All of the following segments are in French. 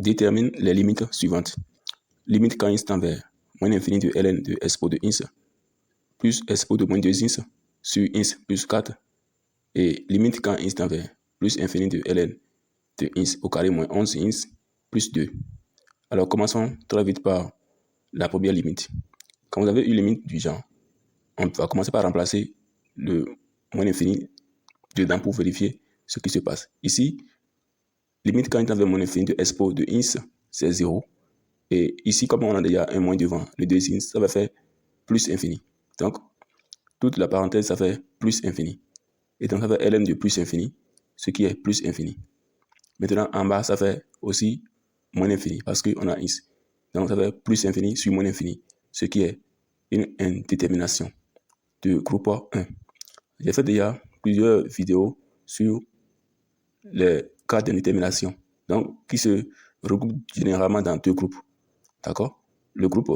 Détermine les limites suivantes. Limite quand ins tend vers moins l'infini de ln de expo de ins plus expo de moins 2 ins sur ins plus 4. Et limite quand ins tend vers plus infini de ln de ins au carré moins 11 ins plus 2. Alors commençons très vite par la première limite. Quand vous avez une limite du genre, on va commencer par remplacer le moins l'infini dedans pour vérifier ce qui se passe. Ici, limite quand il tend vers moins l'infini de expo de ins, c'est 0. Et ici, comme on a déjà un moins devant les deux ins, ça va faire plus infini. Donc, toute la parenthèse, ça fait plus infini. Et donc, ça fait ln de plus infini, ce qui est plus infini. Maintenant, en bas, ça fait aussi moins infini, parce qu'on a ins. Donc, ça fait plus infini sur moins infini, ce qui est une indétermination de groupe 1. J'ai fait déjà plusieurs vidéos sur les cas d'indétermination, donc qui se regroupent généralement dans deux groupes. D'accord? Le groupe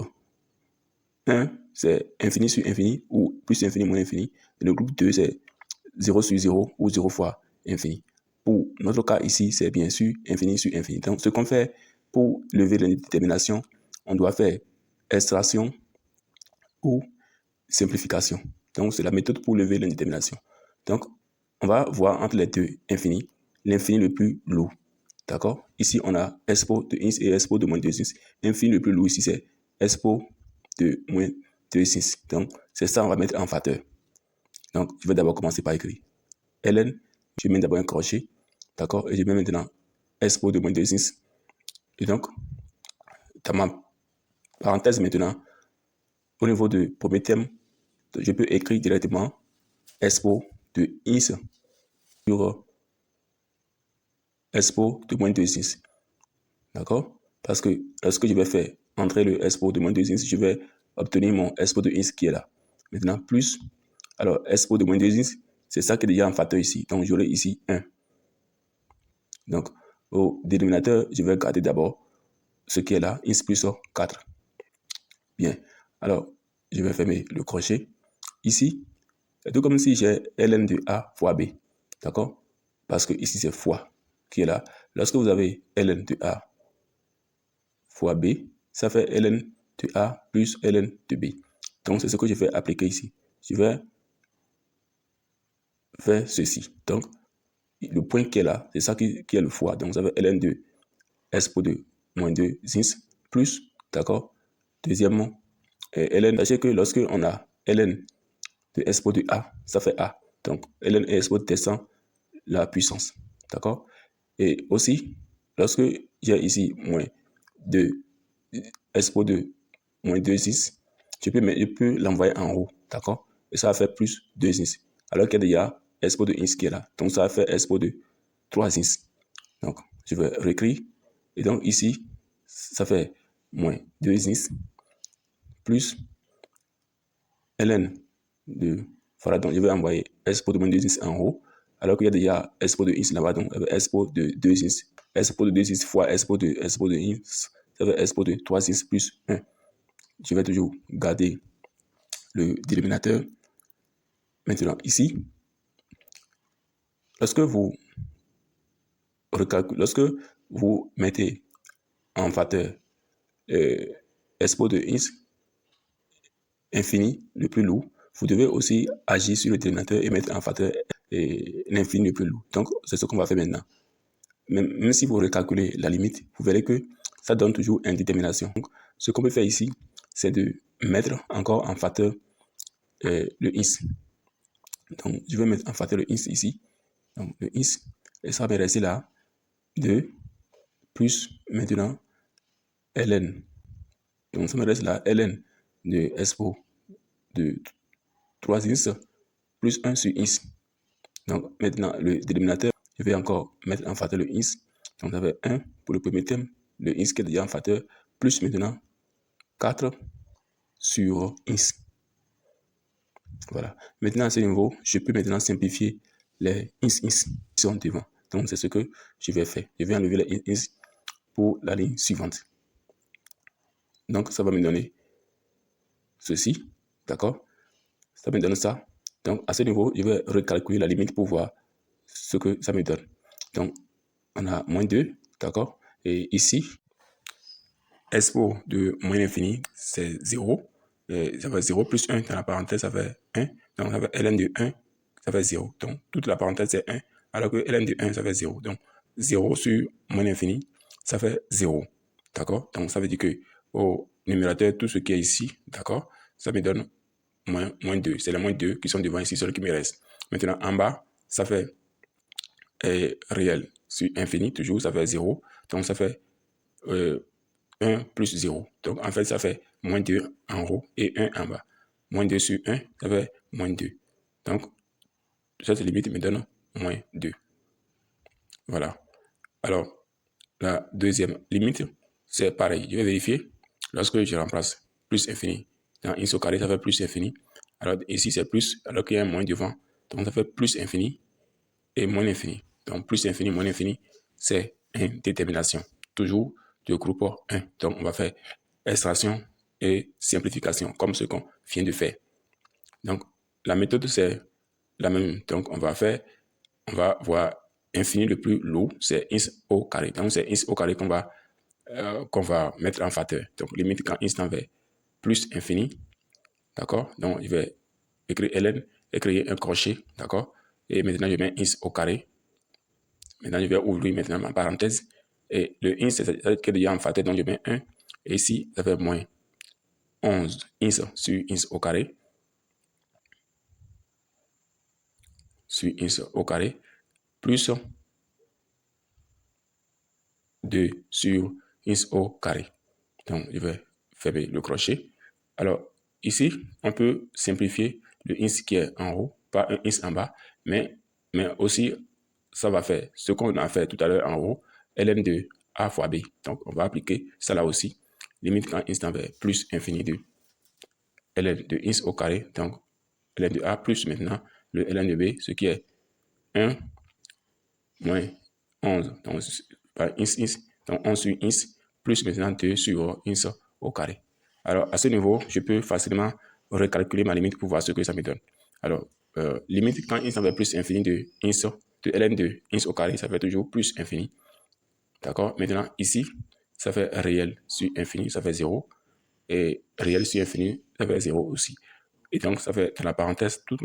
1, c'est infini sur infini ou plus infini moins infini. Et le groupe 2, c'est 0 sur 0 ou 0 fois infini. Pour notre cas ici, c'est bien sûr infini sur infini. Donc, ce qu'on fait pour lever l'indétermination, on doit faire extraction ou simplification. Donc, c'est la méthode pour lever l'indétermination. Donc, on va voir entre les deux infinis, l'infini le plus lourd. D'accord? Ici, on a expo de ins et expo de moins 2 ins. L'infini le plus lourd ici, c'est expo de moins 2 ins. Donc, c'est ça, on va mettre en facteur. Donc, je vais d'abord commencer par écrire ln. Je mets d'abord un crochet. D'accord? Et je mets maintenant expo de moins 2 ins. Et donc, dans ma parenthèse maintenant, au niveau du premier terme, je peux écrire directement expo de ins sur expo de moins 2 ins. D'accord? Parce que lorsque je vais faire entrer le expo de moins 2 ins, je vais obtenir mon expo de ins qui est là. Maintenant, plus, alors expo de moins 2 ins, c'est ça qui est déjà en facteur ici. Donc, j'aurai ici 1. Donc, au dénominateur, je vais garder d'abord ce qui est là, ins plus 4. Bien. Alors, je vais fermer le crochet. Ici, c'est tout comme si j'ai ln de a fois b. D'accord? Parce que ici, c'est fois qui est là. Lorsque vous avez ln de a fois b, ça fait ln de a plus ln de b. Donc, c'est ce que je vais appliquer ici. Je vais faire ceci. Donc, le point qui est là, c'est ça qui est le fois. Donc, vous avez ln de expo de moins 2 ins plus, d'accord? Deuxièmement, ln, sachez que lorsque on a ln de expo de a, ça fait a. Donc, ln et expo descend la puissance, d'accord? Et aussi, lorsque j'ai ici moins 2 expo de moins 2 ins, je peux l'envoyer en haut, d'accord? Et ça va faire plus 2 ins. Alors qu'il y a déjà expo de ins qui est là. Donc, ça va faire expo de 3 ins. Donc, je vais réécrire. Et donc, ici, ça fait moins 2 ins plus ln de... Voilà, donc je vais envoyer expo de moins 2 ins en haut. Alors qu'il y a déjà expo de ins là-bas. Donc, expo de 2 ins. Expo de 2 ins fois expo de ins. Ça fait expo de 3 ins plus 1. Je vais toujours garder le dénominateur. Maintenant, ici, lorsque vous mettez en facteur expo de ins infini le plus lourd, vous devez aussi agir sur le dénominateur et mettre en facteur l'infini le plus lourd. Donc, c'est ce qu'on va faire maintenant. Même si vous recalculez la limite, vous verrez que ça donne toujours une détermination. Donc, ce qu'on peut faire ici, c'est de mettre encore en facteur le ins. Donc, je vais mettre en facteur le ins ici. Donc, le ins, et ça va rester là. 2 plus maintenant ln. Donc, ça me reste là ln de expo de 3 ins plus 1 sur ins. Donc, maintenant, le dénominateur, je vais encore mettre en facteur le ins. Donc, ça fait 1 pour le premier terme, le ins qui est déjà en facteur, plus maintenant 4 sur ins. Voilà. Maintenant, à ce niveau, je peux maintenant simplifier les ins qui sont devant. Donc, c'est ce que je vais faire. Je vais enlever les ins pour la ligne suivante. Donc, ça va me donner ceci. D'accord? Ça me donne ça. Donc, à ce niveau, je vais recalculer la limite pour voir ce que ça me donne. Donc, on a moins 2, d'accord? Et ici, expo de moins l'infini, c'est 0. Et ça fait 0 plus 1 dans la parenthèse, ça fait 1. Donc, ça fait ln de 1, ça fait 0. Donc, toute la parenthèse, c'est 1. Alors que ln de 1, ça fait 0. Donc, 0 sur moins l'infini, ça fait 0. D'accord? Donc, ça veut dire que au numérateur, tout ce qui est ici, d'accord, ça me donne moins 2. C'est les moins 2 qui sont devant ici, ceux qui me restent. Maintenant, en bas, ça fait réel sur infini, toujours, ça fait 0. Donc, ça fait 1 plus 0. Donc, en fait, ça fait moins 2 en haut et 1 en bas. Moins 2 sur 1, ça fait moins 2. Donc, cette limite me donne moins 2. Voilà. Alors, la deuxième limite, c'est pareil. Je vais vérifier. Lorsque je remplace plus infini dans ins au carré, ça fait plus infini. Alors, ici, c'est plus, alors qu'il y a un moins devant. Donc, ça fait plus infini et moins infini. Donc, plus infini, moins infini, c'est une détermination. Toujours de groupe 1. Donc, on va faire extraction et simplification, comme ce qu'on vient de faire. Donc, la méthode, c'est la même. Donc, on va voir infini le plus lourd, c'est ins au carré. Donc, c'est ins au carré qu'on va mettre en facteur. Donc, limite quand ins tend vers plus infini, d'accord? Donc, je vais écrire ln et créer un crochet, d'accord? Et maintenant, je mets ins au carré. Maintenant, je vais ouvrir maintenant ma parenthèse. Et le ins, c'est déjà en facteur, donc je mets 1. Et ici, ça fait moins 11 ins sur ins au carré. Sur ins au carré. Plus 2 sur ins au carré. Donc, je vais fermer le crochet. Alors, ici, on peut simplifier le ins qui est en haut, pas un ins en bas, mais aussi, ça va faire ce qu'on a fait tout à l'heure en haut, ln de a fois b. Donc, on va appliquer ça là aussi. Limite quand ins tend vers plus infini de ln de ins au carré. Donc, ln de a plus maintenant le ln de b, ce qui est 1 moins 11. Donc, par ins, donc 11 sur ins, plus maintenant 2 sur ins au carré. Alors, à ce niveau, je peux facilement recalculer ma limite pour voir ce que ça me donne. Alors, limite quand ins tend vers plus infini de ins, de ln de ins au carré, ça fait toujours plus infini. D'accord? Maintenant, ici, ça fait réel sur infini, ça fait 0. Et réel sur infini, ça fait 0 aussi. Et donc, ça fait dans la parenthèse, toute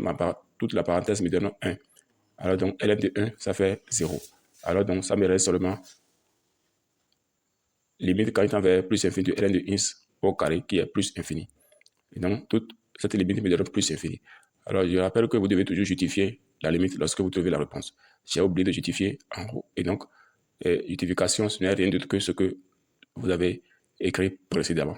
la parenthèse me donne 1. Alors, donc, ln de 1, ça fait 0. Alors, donc, ça me reste seulement limite quand il tend vers plus infini de ln de ins au carré qui est plus infini. Et donc, toute cette limite me donne plus infini. Alors, je rappelle que vous devez toujours justifier la limite lorsque vous trouvez la réponse. J'ai oublié de justifier en haut. Et donc, justification, ce n'est rien d'autre que ce que vous avez écrit précédemment.